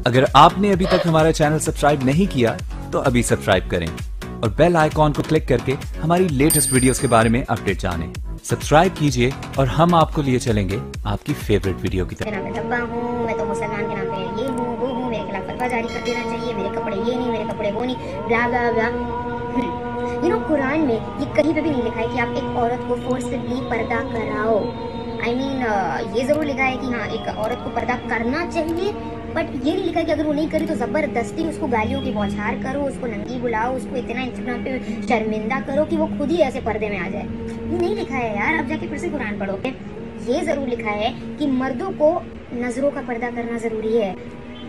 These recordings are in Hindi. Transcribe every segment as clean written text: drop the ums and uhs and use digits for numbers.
अगर आपने अभी तक हमारा चैनल सब्सक्राइब नहीं किया तो अभी सब्सक्राइब करें और बेल आइकॉन को क्लिक करके हमारी लेटेस्ट वीडियोस के बारे में अपडेट जानें। सब्सक्राइब कीजिए और हम आपको लिए चलेंगे आपकी फेवरेट वीडियो की तरफ। मैं धब्बा हूँ, मैं तो मुसलमान के नाम पे ये हूँ वो हूँ, मेरे खिलाफ फतवा जारी कर देना चाहिए, मेरे कपड़े ये नहीं, मेरे कपड़े वो नहीं, ब्ला ब्ला ब्ला। कुरान में ये कहीं पे भी नहीं लिखा है कि आप एक औरत को फोर्सफुली पर्दा कराओ। ये जरूर लिखा है कि हाँ एक औरत को पर्दा करना चाहिए, बट ये नहीं लिखा कि अगर वो नहीं करे तो जबरदस्ती उसको गालियों की बौछार करो, उसको नंगी बुलाओ, उसको इतना इंस्टाग्राम पे शर्मिंदा करो कि वो खुद ही ऐसे पर्दे में आ जाए। ये नहीं लिखा है यार, आप जाके फिर से कुरान पढ़ोगे। ये जरूर लिखा है कि मर्दों को नजरों का पर्दा करना जरूरी है,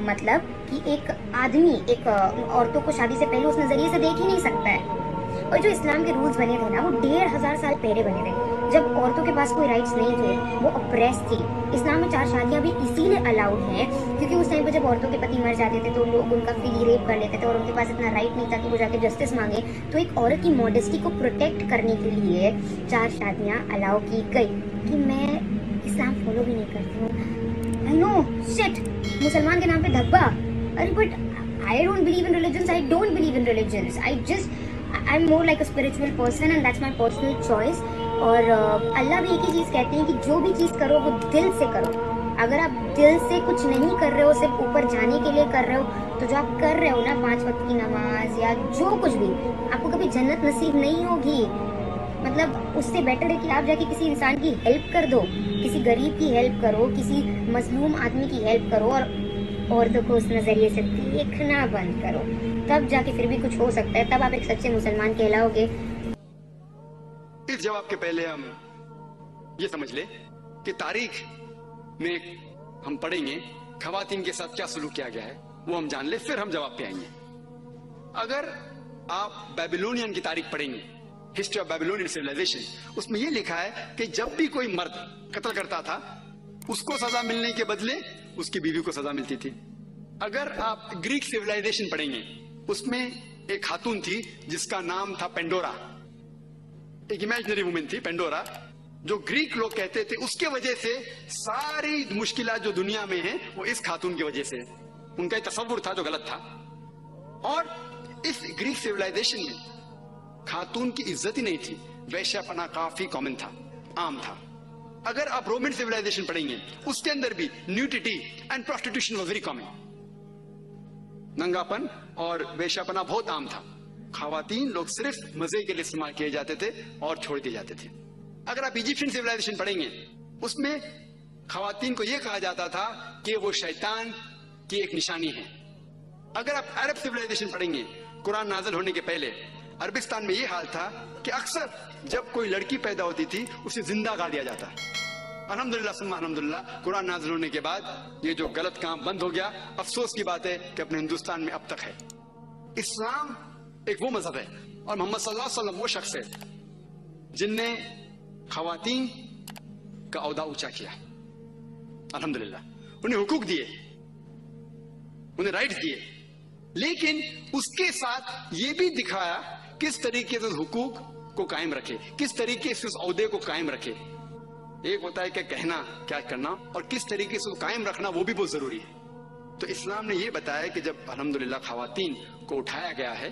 मतलब कि एक आदमी एक औरतों को शादी से पहले उस नजरिए से देख ही नहीं सकता है। और जो इस्लाम के रूल्स बने थे ना, वो 1500 साल पहले बने थे, जब औरतों के पास कोई राइट्स नहीं थे, वो अप्रेस थी। इस्लाम में 4 शादियां भी इसीलिए अलाउड हैं क्योंकि उस टाइम पे जब औरतों के पति मर जाते थे तो लोग उनका फ्री रेप कर लेते थे और उनके पास इतना राइट नहीं था कि वो जाके जस्टिस मांगे। तो एक औरत की मॉडेस्टी को प्रोटेक्ट करने के लिए 4 शादियां अलाउ की गई। कि मैं इस्लाम फॉलो भी नहीं करती हूँ, आई नो शिट, मुसलमान के नाम पे धब्बा। अरे but I don't believe in religions, I don't believe in religions, I am more like a spiritual person and that's my personal choice. और अल्लाह भी एक ही चीज़ कहते हैं कि जो भी चीज़ करो वो दिल से करो। अगर आप दिल से कुछ नहीं कर रहे हो, सिर्फ ऊपर जाने के लिए कर रहे हो, तो जो आप कर रहे हो ना 5 वक्त की नमाज या जो कुछ भी, आपको कभी जन्नत नसीब नहीं होगी। मतलब उससे बेटर है कि आप जाके किसी इंसान की हेल्प कर दो, किसी गरीब की हेल्प करो, किसी मजलूम आदमी की हेल्प करो और औरतों को उस नजरिए से देखना बंद करो, तब जाके फिर भी कुछ हो सकता है, तब आप एक सच्चे मुसलमान कहलाओगे। इस जवाब के पहले हम ये समझ ले कि तारीख में हम पढ़ेंगे खवातीन के साथ क्या सलूक किया गया है, वो हम जान ले, फिर हम जवाब पे आएंगे। अगर आप बेबीलोनियन की तारीख पढ़ेंगे, हिस्ट्री ऑफ बेबीलोनियन सिविलाइजेशन, उसमें यह लिखा है कि जब भी कोई मर्द कत्ल करता था उसको सजा मिलने के बदले उसकी बीवी को सजा मिलती थी। अगर आप ग्रीक सिविलाइजेशन पढ़ेंगे, उसमें एक खातून थी जिसका नाम था पेंडोरा, एक इमेजिनरी वुमेन थी पेंडोरा, जो ग्रीक लोग कहते थे उसके वजह से सारी मुश्किलात जो दुनिया में है वो इस खातून की वजह से, उनका एक तस्वुर था जो गलत था। और इस ग्रीक सिविलाइजेशन में खातून की इज्जत ही नहीं थी, वैश्यापना काफी कॉमन था, आम था। अगर आप रोमन सिविलाइजेशन पढ़ेंगे, उसके अंदर भी nudity and prostitution was very common, नंगापन और वैश्यापना बहुत आम था। खवातीन लोग सिर्फ मजे के लिए इस्तेमाल किए जाते थे और छोड़ दिए जाते थे। अगर आप इजिप्शियन सिविलाइजेशन पढ़ेंगे, उसमें खवातीन को यह कहा जाता था कि वो शैतान की एक निशानी है। अगर आप अरब सिविलाइजेशन पढ़ेंगे, कुरान नाज़िल होने के पहले अरबिस्तान में यह हाल था कि अक्सर जब कोई लड़की पैदा होती थी उसे जिंदा गाड़ दिया जाता। अल्हम्दुलिल्लाह सुम्मा अल्हम्दुलिल्लाह, कुरान नाज़िल होने के बाद ये जो गलत काम बंद हो गया। अफसोस की बात है कि अपने हिंदुस्तान में अब तक है। इस्लाम एक वो मजहब है और मोहम्मद सल्लल्लाहु अलैहि वसल्लम वो शख्स है जिनने खवातीन का औहदा ऊंचा किया। अल्हम्दुलिल्लाह, उन्हें हुकूक दिए, उन्हें राइट्स दिए, लेकिन उसके साथ ये भी दिखाया किस तरीके से हुकूक को कायम रखे, किस तरीके से उस औहदे को कायम रखे। एक होता है क्या कहना, क्या करना, और किस तरीके से कायम रखना वो भी बहुत जरूरी है। तो इस्लाम ने यह बताया कि जब अल्हम्दुलिल्लाह खवातीन को उठाया गया है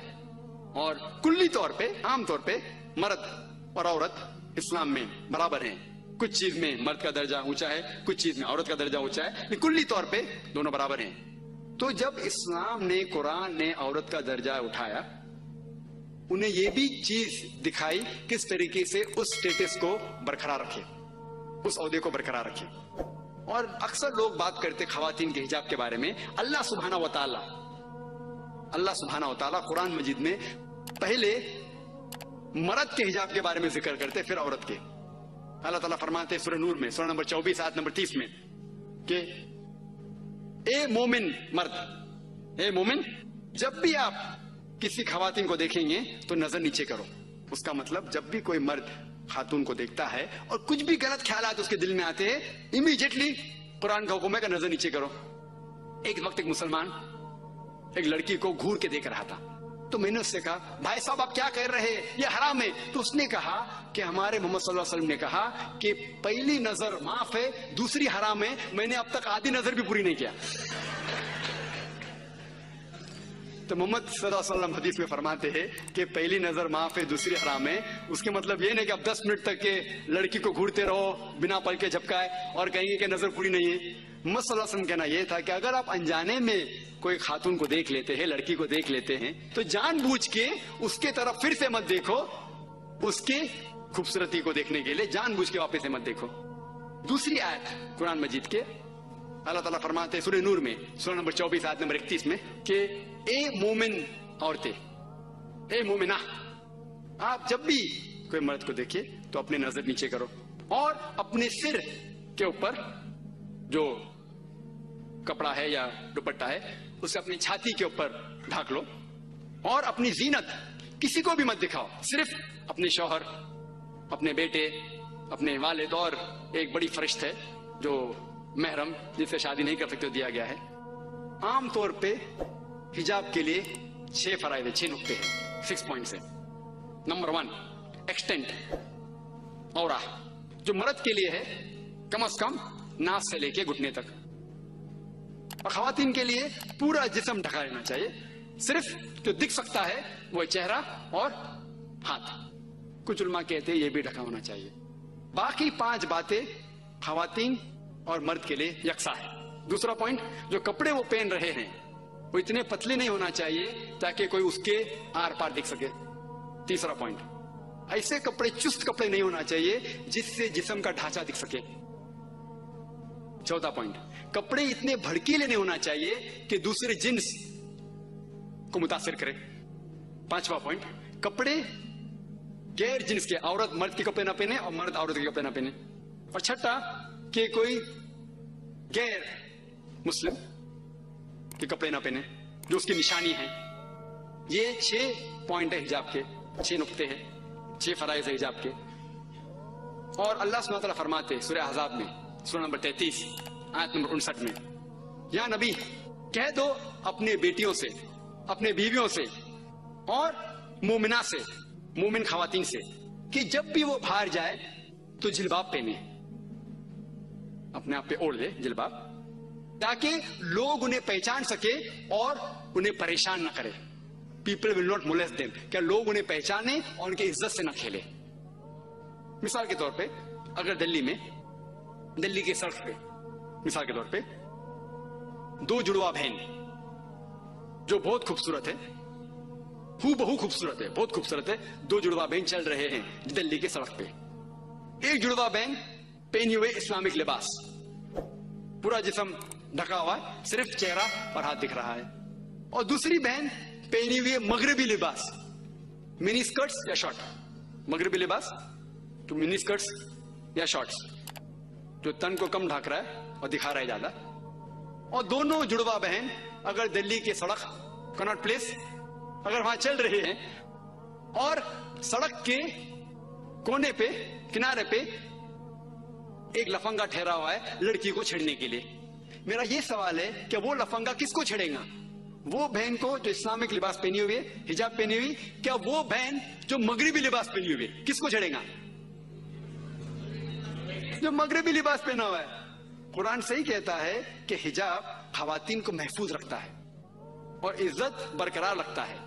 और कुल्ली तौर पे, आम तौर पे मर्द और औरत इस्लाम में बराबर हैं। कुछ चीज में मर्द का दर्जा ऊंचा है, कुछ चीज में औरत का दर्जा ऊंचा है, लेकिन कुल्ली तौर पे दोनों बराबर हैं। तो जब इस्लाम ने, कुरान ने औरत का दर्जा उठाया, उन्हें यह भी चीज दिखाई किस तरीके से उस स्टेटस को बरकरार रखे, उस ओहदे को बरकरार रखे। और अक्सर लोग बात करते खवातीन के हिजाब के बारे में। अल्लाह सुब्हाना व तआला कुरान मजीद में पहले मर्द के हिजाब के बारे में जिक्र करते, फिर औरत के। अल्लाह ताला फरमाते सूरह नूर में, सूरह नंबर 24 आयत नंबर 30 में कि ए मोमिन मर्द, ए मोमिन, जब भी आप किसी खवातीन को देखेंगे तो नजर नीचे करो। उसका मतलब जब भी कोई मर्द खातून को देखता है और कुछ भी गलत ख्यालात उसके दिल में आते हैं, इमीडिएटली कुरान का हुक्म है कि नजर नीचे करो। एक वक्त एक मुसलमान एक लड़की को घूर के देख रहा था, तो मैंने उससे कहा, भाई साहब आप क्या कह रहे हैं, ये हराम है। तो उसने कहा कि हमारे मोहम्मद सल्लल्लाहु अलैहि वसल्लम ने कहा कि पहली नजर माफ है, दूसरी हराम है, मैंने अब तक आधी नजर भी पूरी नहीं किया। तो मोहम्मद सल्लल्लाहु अलैहि वसल्लम हदीस में फरमाते हैं कि पहली नजर माफ है, दूसरी हराम है। उसके मतलब ये नहीं कि आप 10 मिनट तक के लड़की को घूरते रहो बिना पल के झपकाए और कहेंगे कि नजर पूरी नहीं है। मोहम्मद सल्लल्लाहु अलैहि वसल्लम कहना यह था कि अगर आप अनजाने में कोई खातून को देख लेते हैं, लड़की को देख लेते हैं, तो जानबूझ के उसके तरफ फिर से मत देखो, उसके खूबसूरती को देखने के लिए जानबूझ के वापस से मत देखो। दूसरी आयत कुरान मजीद के अल्लाह ताला फरमाते हैं सूरह नूर में, सूरह नंबर 24 आयत नंबर 31 में कि ए मोमिन औरतें, ए मोमिना, आप जब भी कोई मर्द को देखिए तो अपनी नजर नीचे करो और अपने सिर के ऊपर जो कपड़ा है या दुपट्टा है उसे अपनी छाती के ऊपर ढाक लो और अपनी जीनत किसी को भी मत दिखाओ, सिर्फ अपने शौहर, अपने बेटे, अपने वालिद और एक बड़ी फरिश्त है जो महरम जिससे शादी नहीं कर सकते दिया गया है। आमतौर पे हिजाब के लिए 6 फराइद, 6 नुक्ते हैं, 6 पॉइंट्स है। नंबर 1 एक्सटेंट औरा, जो मर्द के लिए है कम से कम नास से लेके घुटने तक, और खवातीन के लिए पूरा जिस्म ढका रहना चाहिए, सिर्फ जो दिख सकता है वो चेहरा और हाथ। कुछ उलमा कहते हैं ये भी ढका होना चाहिए। बाकी 5 बातें खवातीन और मर्द के लिए यकसा है। दूसरा पॉइंट, जो कपड़े वो पहन रहे हैं वो इतने पतले नहीं होना चाहिए ताकि कोई उसके आर पार दिख सके। तीसरा पॉइंट, ऐसे कपड़े, चुस्त कपड़े नहीं होना चाहिए जिससे जिस्म का ढांचा दिख सके। चौथा पॉइंट, कपड़े इतने भड़कीले नहीं होना चाहिए कि दूसरे जिन्स को मुतासिर करे। 5वां पॉइंट, कपड़े गैर जिन्स के, औरत मर्द के कपड़े ना पहने और मर्द औरत के कपड़े ना पहने। और छठा, कि कोई गैर मुस्लिम के कपड़े ना पहने जो उसकी निशानी है। ये 6 पॉइंट है हिजाब के, 6 नुक्ते हैं, 6 फराइज है हिजाब के। और अल्लाह सुब्हानहू व तआला फरमाते सूरह अहज़ाब में, सूरह नंबर 33 आयत नंबर 59 में, या नबी कह दो अपने बेटियों से, अपने बीवियों से और मोमिना से, मोमिन खवातीन से, कि जब भी वो बाहर जाए तो जिलबाब पहने, अपने आप पे ओढ़ ले जिलबाब, ताकि लोग उन्हें पहचान सके और उन्हें परेशान न करे। People will not molest them, क्या लोग उन्हें पहचाने और उनकी इज्जत से न खेले। मिसाल के तौर पे अगर दिल्ली में, दिल्ली के सड़क पे मिसाल के तौर पे 2 जुड़वा बहन जो बहुत खूबसूरत है, हूबहू खूबसूरत है, बहुत खूबसूरत है, 2 जुड़वा बहन चल रहे हैं दिल्ली के सड़क पे। एक जुड़वा बहन पहने हुए इस्लामिक लिबास, पूरा जिस्म ढका हुआ है, सिर्फ चेहरा और हाथ दिख रहा है, और दूसरी बहन पहनी हुई मगरबी लिबास, मिनी स्कर्ट्स या शॉर्ट, मगरबी लिबास तो मिनी स्कर्ट्स या शॉर्ट्स जो तन को कम ढक रहा है और दिखा रहा है ज्यादा। और दोनों जुड़वा बहन अगर दिल्ली के सड़क कनॉट प्लेस अगर वहां चल रहे हैं और सड़क के कोने पे, किनारे पे एक लफंगा ठहरा हुआ है लड़की को छेड़ने के लिए, मेरा यह सवाल है कि वो लफंगा किसको छेड़ेगा? वो बहन को जो इस्लामिक लिबास पहनी हुई है, हिजाब पहनी हुई, क्या वो बहन जो मगरबी लिबास पहनी हुई है किसको छेड़ेगा? जो मगरबी लिबास पहना हुआ है। कुरान सही कहता है कि हिजाब खवातीन को महफूज रखता है और इज्जत बरकरार रखता है।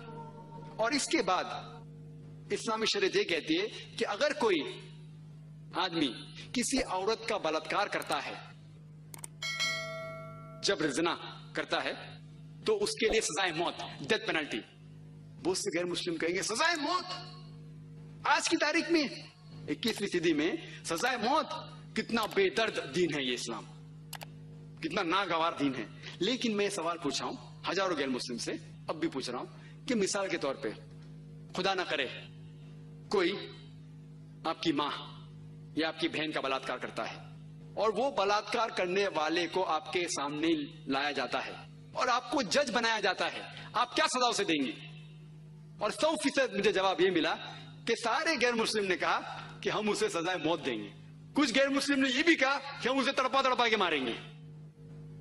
और इसके बाद इस्लामी शरीयत ये कहती है कि अगर कोई आदमी किसी औरत का बलात्कार करता है, जबर ज़िना करता है, तो उसके लिए सजाए मौत, डेथ पेनल्टी। बहुत से गैर मुस्लिम कहेंगे सजाए मौत। आज की तारीख में 21वीं सदी में सजाए मौत, कितना बेदर्द दीन है ये इस्लाम, कितना नागवार दीन है। लेकिन मैं सवाल पूछा हूं हजारों गैर मुस्लिम से, अब भी पूछ रहा हूं कि मिसाल के तौर पे खुदा ना करे कोई आपकी मां या आपकी बहन का बलात्कार करता है और वो बलात्कार करने वाले को आपके सामने लाया जाता है और आपको जज बनाया जाता है, आप क्या सजा उसे देंगे? और 100% मुझे जवाब ये मिला कि सारे गैर मुस्लिम ने कहा कि हम उसे सजाए मौत देंगे। कुछ गैर मुस्लिम ने यह भी कहा कि हम उसे तड़पा तड़पा के मारेंगे।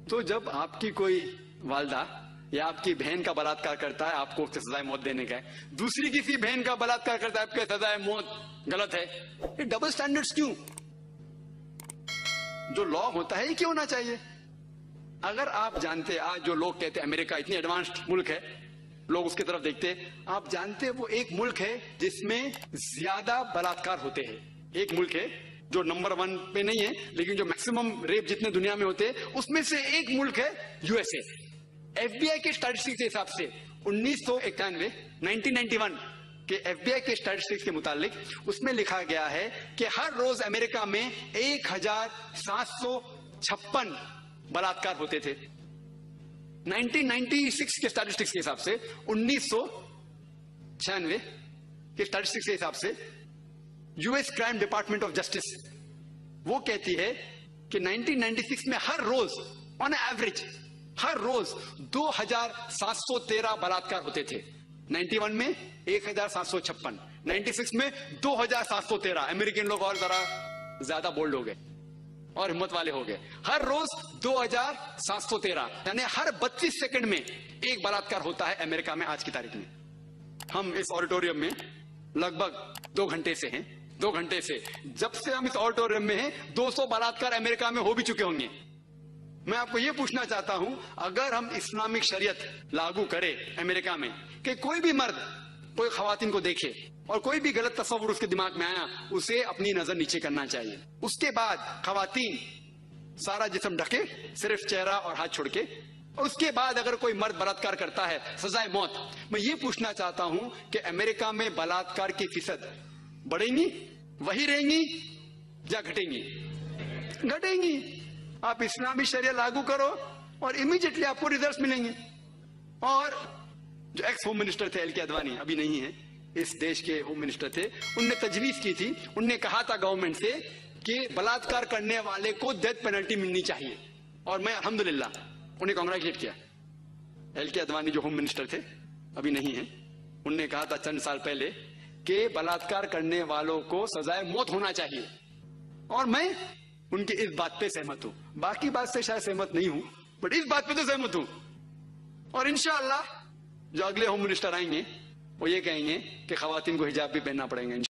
तो जब आपकी कोई वालदा या आपकी बहन का बलात्कार करता है, आपको उसे सजाए मौत देने का है, दूसरी किसी बहन का बलात्कार करता है, आपके सजाए मौत गलत है। ये डबल स्टैंडर्ड्स क्यों? जो लॉ होता है ये क्यों होना चाहिए? अगर आप जानते, आज जो लोग कहते हैं अमेरिका इतनी एडवांस्ड मुल्क है, लोग उसकी तरफ देखते हैं। आप जानते हैं वो एक मुल्क है जिसमें ज्यादा बलात्कार होते हैं। एक मुल्क है जो नंबर 1 पे नहीं है, लेकिन जो मैक्सिमम रेप जितने दुनिया में होते हैं उसमें से एक मुल्क है यूएसए। एफबीआई के स्टैटिस्टिक्स के हिसाब से 1991 के एफबीआई के स्टैटिस्टिक्स के मुताबिक उसमें लिखा गया है कि हर रोज अमेरिका में 1756 बलात्कार होते थे। 1996 के स्टैटिस्टिक्स के हिसाब से 1996 के स्टैटिस्टिक्स के हिसाब से US crime department of justice वो कहती है कि 1996 में हर रोज ऑन एवरेज हर रोज 2713 बलात्कार होते थे। 91 में 1756, 96 में 2713। अमेरिकन लोग और जरा ज्यादा बोल्ड हो गए और हिम्मत वाले हो गए। हर रोज 2713, यानी हर 32 सेकंड में एक बलात्कार होता है अमेरिका में आज की तारीख में। हम इस ऑडिटोरियम में लगभग 2 घंटे से हैं। 2 घंटे से जब से हम इस ऑडिटोरियम में हैं 200 बलात्कार अमेरिका में हो भी चुके होंगे। मैं आपको यह पूछना चाहता हूं, अगर हम इस्लामिक शरीयत लागू करें अमेरिका में कि कोई भी मर्द कोई खवातीन को देखे और कोई भी गलत तस्वुर उसके दिमाग में आया, उसे अपनी नजर नीचे करना चाहिए। उसके बाद खवातीन सारा जिस्म ढके, सिर्फ चेहरा और हाथ छोड़ के, और उसके बाद अगर कोई मर्द बलात्कार करता है सजाए मौत। मैं ये पूछना चाहता हूं कि अमेरिका में बलात्कार की फीसद बढ़ेंगी, वही रहेंगी या घटेंगी? घटेंगी। आप इस्लामी शरिया लागू करो और इमीडिएटली आपको रिजल्ट्स मिलेंगे। और जो एक्स होम मिनिस्टर थे एल.के. अडवाणी, अभी नहीं है, इस देश के होम मिनिस्टर थे, उनने तजवीज की थी, उनने कहा था गवर्नमेंट से कि बलात्कार करने वाले को डेथ पेनल्टी मिलनी चाहिए। और मैं अल्हम्दुलिल्लाह उन्हें कांग्रेचुलेट किया। एल.के. अडवाणी जो होम मिनिस्टर थे, अभी नहीं है, उनने कहा था चंद साल पहले कि बलात्कार करने वालों को सजाए मौत होना चाहिए। और मैं उनकी इस बात पे सहमत हूं। बाकी बात से शायद सहमत नहीं हूं, बट इस बात पे तो सहमत हूं। और इंशाअल्लाह जो अगले होम मिनिस्टर आएंगे वो ये कहेंगे कि खवातीन को हिजाब भी पहनना पड़ेगा।